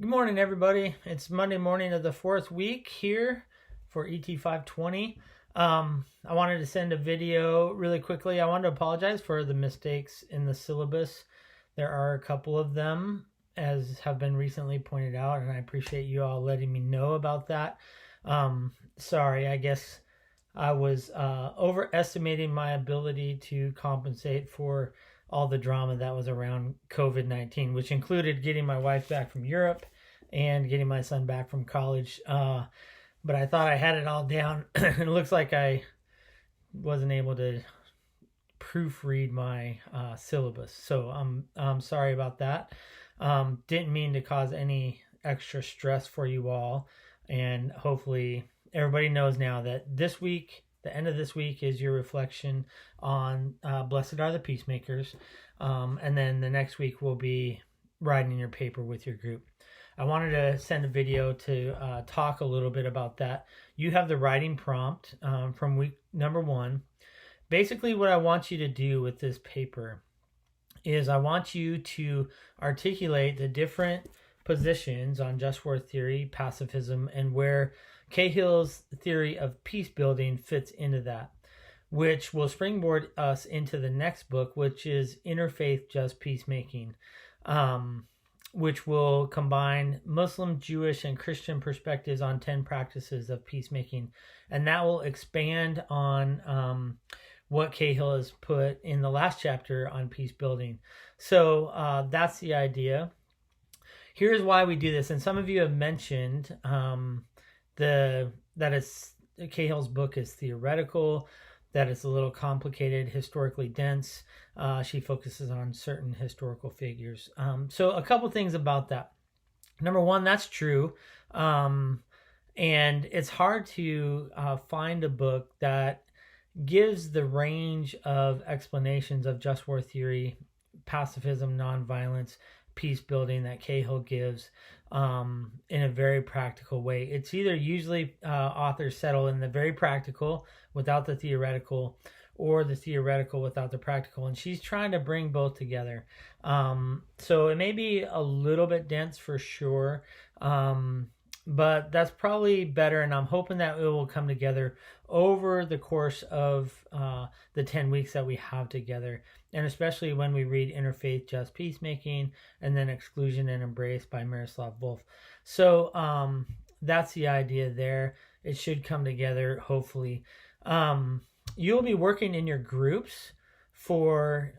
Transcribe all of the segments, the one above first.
Good morning, everybody. It's Monday morning of the fourth week here for ET 520. I wanted to send a video really quickly. I wanted to apologize for the mistakes in the syllabus. There are a couple of them, as have been recently pointed out, and I appreciate you all letting me know about that. Sorry, I guess I was overestimating my ability to compensate for all the drama that was around COVID-19, which included getting my wife back from Europe and getting my son back from college. But I thought I had it all down. It looks like I wasn't able to proofread my syllabus. So I'm sorry about that. Didn't mean to cause any extra stress for you all. And hopefully everybody knows now that this week, the end of this week, is your reflection on Blessed are the Peacemakers. And then the next week will be writing your paper with your group. I wanted to send a video to talk a little bit about that. You have the writing prompt from week number 1. Basically, what I want you to do with this paper is I want you to articulate the different positions on just war theory, pacifism, and where Cahill's theory of peace building fits into that, which will springboard us into the next book, which is Interfaith Just Peacemaking, which will combine Muslim, Jewish, and Christian perspectives on 10 practices of peacemaking. And that will expand on what Cahill has put in the last chapter on peace building. So that's the idea. Here's why we do this. And some of you have mentioned that Cahill's book is theoretical, that it's a little complicated, historically dense. She focuses on certain historical figures. So a couple things about that. Number one, that's true. And it's hard to find a book that gives the range of explanations of just war theory, pacifism, nonviolence, peace building that Cahill gives in a very practical way. It's either usually authors settle in the very practical without the theoretical, or the theoretical without the practical, and she's trying to bring both together. So it may be a little bit dense for sure, but that's probably better, and I'm hoping that it will come together over the course of the 10 weeks that we have together, and especially when we read Interfaith Just Peacemaking and then Exclusion and Embrace by Miroslav Volf. So that's the idea there. It should come together, hopefully. You'll be working in your groups for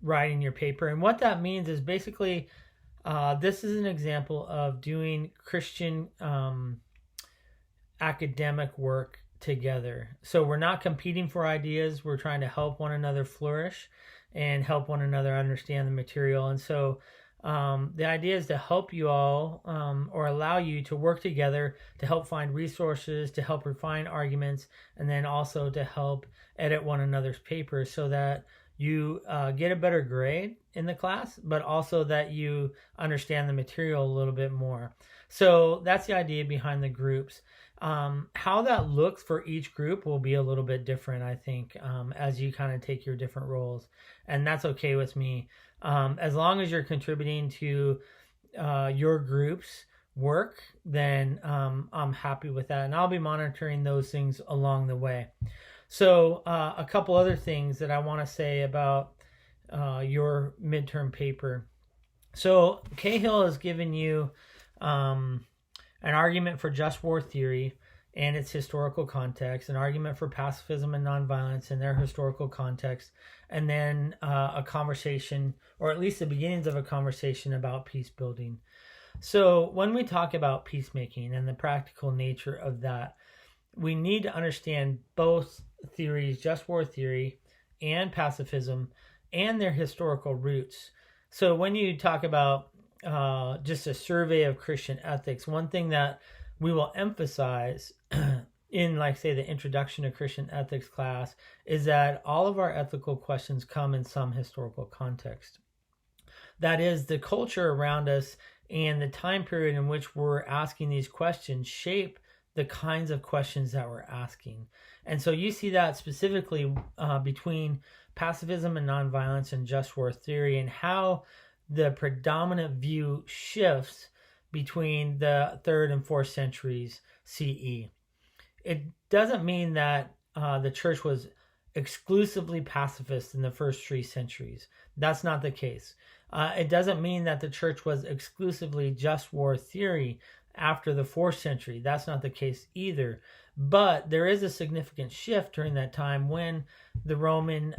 writing your paper, and what that means is basically this is an example of doing Christian academic work together. So we're not competing for ideas. We're trying to help one another flourish and help one another understand the material. And so the idea is to help you all or allow you to work together to help find resources, to help refine arguments, and then also to help edit one another's papers so that you get a better grade in the class, but also that you understand the material a little bit more. So that's the idea behind the groups. How that looks for each group will be a little bit different, I think, as you kind of take your different roles. And that's okay with me. As long as you're contributing to your group's work, then I'm happy with that. And I'll be monitoring those things along the way. So a couple other things that I want to say about your midterm paper. So Cahill has given you an argument for just war theory and its historical context, an argument for pacifism and nonviolence in their historical context, and then a conversation, or at least the beginnings of a conversation about peace building. So when we talk about peacemaking and the practical nature of that, we need to understand both theories, just war theory and pacifism, and their historical roots. So when you talk about just a survey of Christian ethics, one thing that we will emphasize in, like, say, the Introduction to Christian Ethics class is that all of our ethical questions come in some historical context. That is, the culture around us and the time period in which we're asking these questions shape the kinds of questions that we're asking. And so you see that specifically between pacifism and nonviolence and just war theory, and how the predominant view shifts between the 3rd and 4th centuries CE. It doesn't mean that the church was exclusively pacifist in the first 3 centuries. That's not the case. It doesn't mean that the church was exclusively just war theory after the 4th century. That's not the case either. But there is a significant shift during that time when the Roman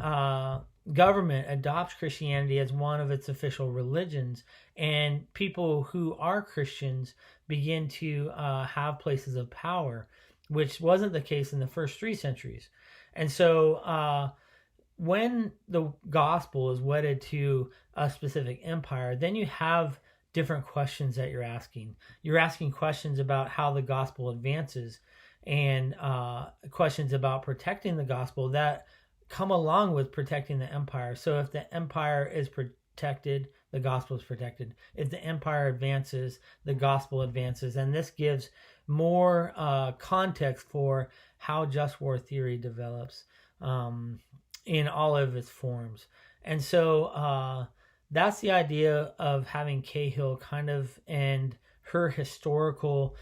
government adopts Christianity as one of its official religions, and people who are Christians begin to have places of power, which wasn't the case in the first 3 centuries. And so when the gospel is wedded to a specific empire, then you have different questions that you're asking. You're asking questions about how the gospel advances, and questions about protecting the gospel that come along with protecting the empire. So if the empire is protected, the gospel is protected. If the empire advances, the gospel advances. And this gives more context for how just war theory develops in all of its forms. And so that's the idea of having Cahill kind of, and her historical,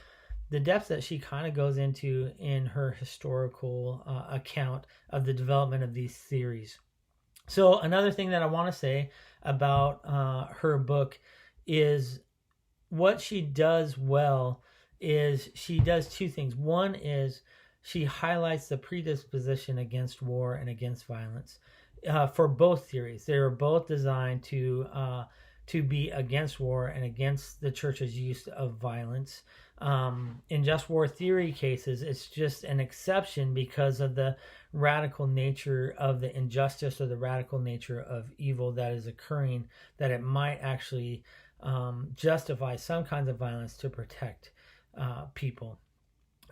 the depths that she kind of goes into in her historical account of the development of these theories. So another thing that I want to say about her book is what she does well is she does 2 things. One is she highlights the predisposition against war and against violence for both theories. They are both designed to be against war and against the church's use of violence. In just war theory cases, it's just an exception because of the radical nature of the injustice or the radical nature of evil that is occurring, that it might actually justify some kinds of violence to protect people.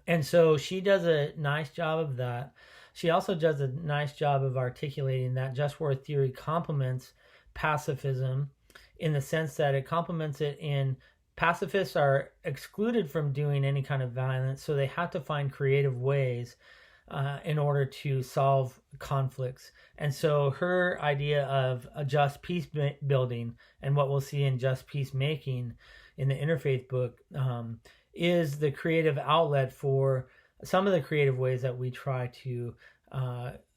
And so she does a nice job of that. She also does a nice job of articulating that just war theory complements pacifism, in the sense that it complements it in pacifists are excluded from doing any kind of violence, so they have to find creative ways in order to solve conflicts. And so her idea of a just peace building, and what we'll see in just peacemaking in the Interfaith book, is the creative outlet for some of the creative ways that we try to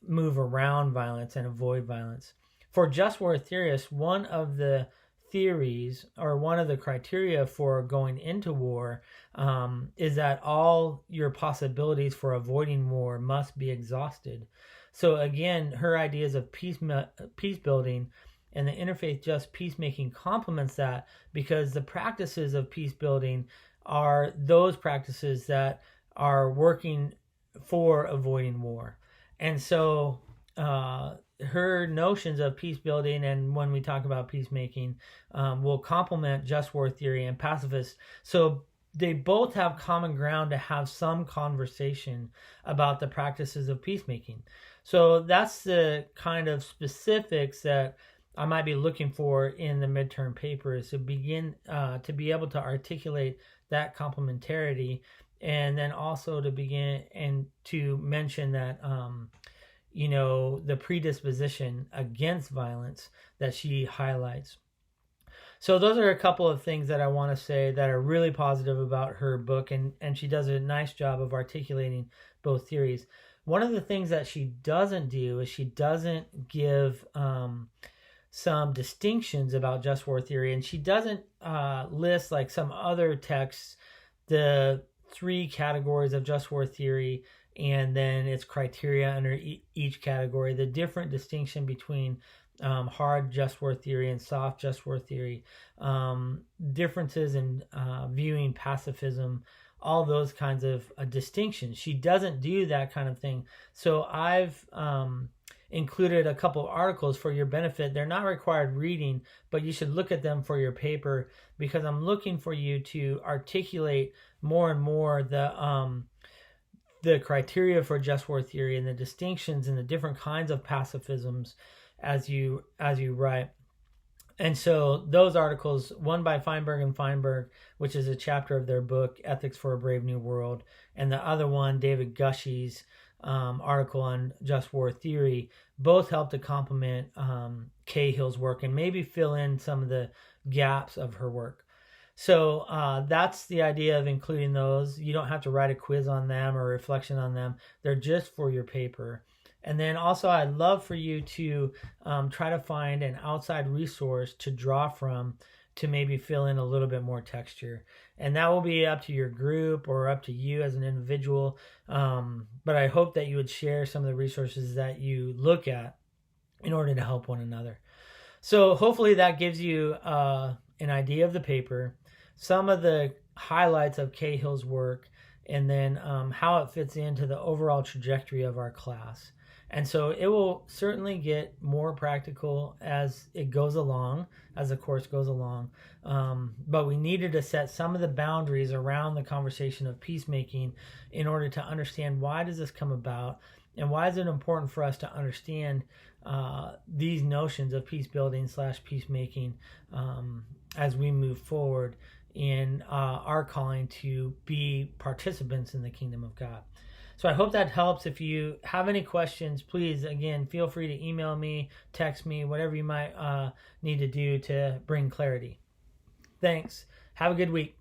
move around violence and avoid violence. For just war theorists, one of the theories, or one of the criteria for going into war, is that all your possibilities for avoiding war must be exhausted. So again, her ideas of peace building and the interfaith just peacemaking complements that, because the practices of peace building are those practices that are working for avoiding war. And so her notions of peace building, and when we talk about peacemaking, will complement just war theory and pacifists. So they both have common ground to have some conversation about the practices of peacemaking. So that's the kind of specifics that I might be looking for in the midterm paper, is to begin to be able to articulate that complementarity, and then also to begin and to mention that the predisposition against violence that she highlights. So those are a couple of things that I want to say that are really positive about her book, and she does a nice job of articulating both theories. One of the things that she doesn't do is she doesn't give some distinctions about just war theory, and she doesn't list, like some other texts, the 3 categories of just war theory and then its criteria under each category, the different distinction between hard just war theory and soft just war theory, differences in viewing pacifism, all those kinds of distinctions. She doesn't do that kind of thing. So I've included a couple of articles for your benefit. They're not required reading, but you should look at them for your paper, because I'm looking for you to articulate more and more the criteria for just war theory and the distinctions and the different kinds of pacifisms as you write. And so those articles, one by Feinberg and Feinberg, which is a chapter of their book Ethics for a Brave New World, and the other one, David Gushie's article on just war theory, both help to complement Cahill's work and maybe fill in some of the gaps of her work. So that's the idea of including those. You don't have to write a quiz on them or reflection on them. They're just for your paper. And then also, I'd love for you to try to find an outside resource to draw from to maybe fill in a little bit more texture. And that will be up to your group or up to you as an individual. But I hope that you would share some of the resources that you look at in order to help one another. So hopefully that gives you an idea of the paper, some of the highlights of Cahill's work, and then how it fits into the overall trajectory of our class. And so it will certainly get more practical as it goes along, as the course goes along. But we needed to set some of the boundaries around the conversation of peacemaking in order to understand, why does this come about, and why is it important for us to understand these notions of peace building / peacemaking as we move forward in our calling to be participants in the kingdom of God. So I hope that helps. If you have any questions, please, again, feel free to email me, text me, whatever you might need to do to bring clarity. Thanks. Have a good week.